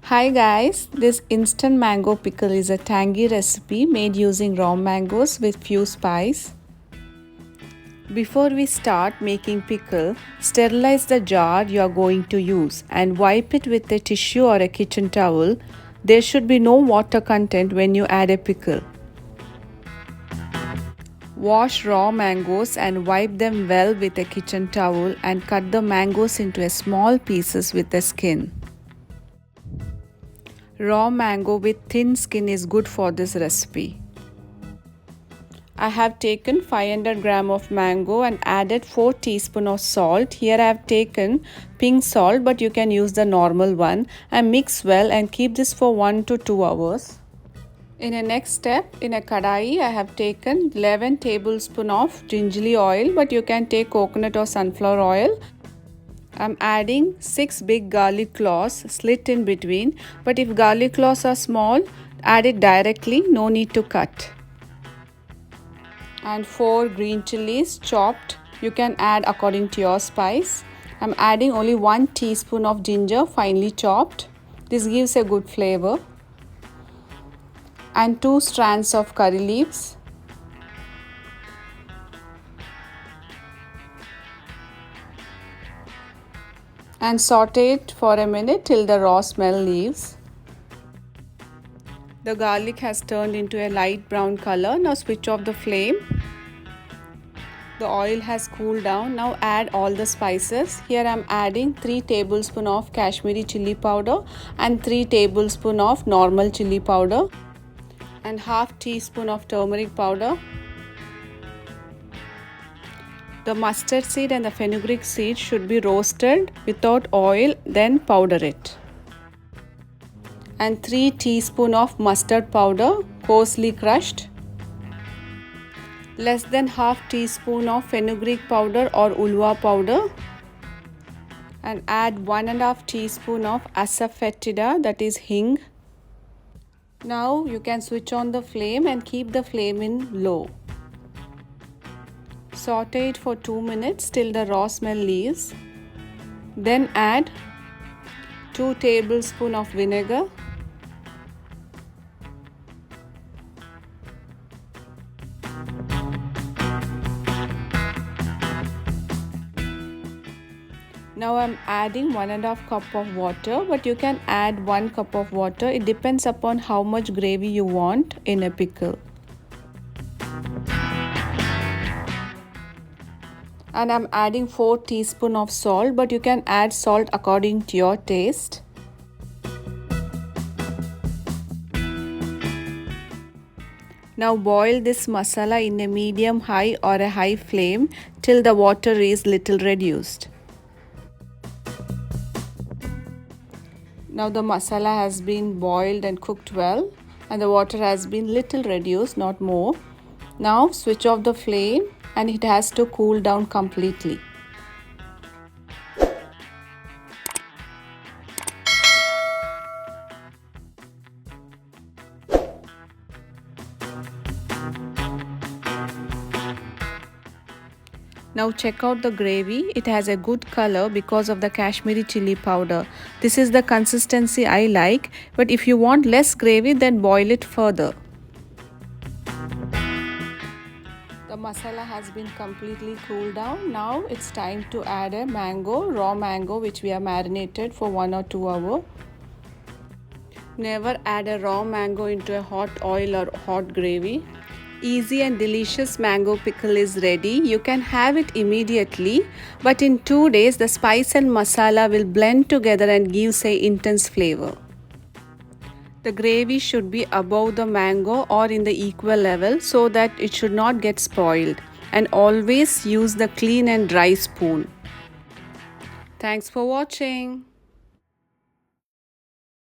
Hi guys, this instant mango pickle is a tangy recipe made using raw mangoes with few spice. Before we start making pickle, sterilize the jar you are going to use and wipe it with a tissue or a kitchen towel. There should be no water content when you add a pickle. Wash raw mangoes and wipe them well with a kitchen towel and cut the mangoes into small pieces with the skin. Raw mango with thin skin is good for this recipe. I have taken 500 gram of mango and added 4 teaspoons of salt. Here I have taken pink salt, but you can use the normal one, and mix well and keep this for 1 to 2 hours. In a next step, in a kadai, I have taken 11 tablespoons of gingelly oil, but you can take coconut or sunflower oil. I'm adding 6 big garlic cloves slit in between, but if garlic cloves are small, add it directly, no need to cut. And 4 green chilies chopped, you can add according to your spice. I'm adding only 1 teaspoon of ginger finely chopped. This gives a good flavor. And 2 strands of curry leaves. And saute it for a minute till the raw smell leaves. The garlic has turned into a light brown color. Now switch off the flame. The oil has cooled down. Now add all the spices. Here I am adding 3 tablespoons of Kashmiri Chilli powder and 3 tablespoons of normal chilli powder and half teaspoon of turmeric powder. The mustard seed and the fenugreek seed should be roasted without oil, then powder it. And 3 teaspoons of mustard powder, coarsely crushed. Less than half teaspoon of fenugreek powder or ulwa powder. And add 1.5 teaspoon of Asafoetida, that is hing. Now you can switch on the flame and keep the flame in low. Saute it for 2 minutes till the raw smell leaves. Then add 2 tablespoons of vinegar. Now I am adding 1.5 cup of water, but you can add 1 cup of water. It depends upon how much gravy you want in a pickle. And I'm adding 4 teaspoons of salt, but you can add salt according to your taste. Now boil this masala in a medium high or a high flame till the water is little reduced. Now the masala has been boiled and cooked well, and the water has been little reduced, not more. Now switch off the flame and it has to cool down completely. Now check out the gravy. It has a good color because of the Kashmiri chilli powder. This is the consistency I like, but if you want less gravy, then boil it further. The masala has been completely cooled down. Now it's time to add a mango, raw mango, which we have marinated for 1 or 2 hours. Never add a raw mango into a hot oil or hot gravy. Easy and delicious mango pickle is ready. You can have it immediately, but in 2 days the spice and masala will blend together and give intense flavor. The gravy should be above the mango or in the equal level so that it should not get spoiled, and always use the clean and dry spoon. Thanks for watching.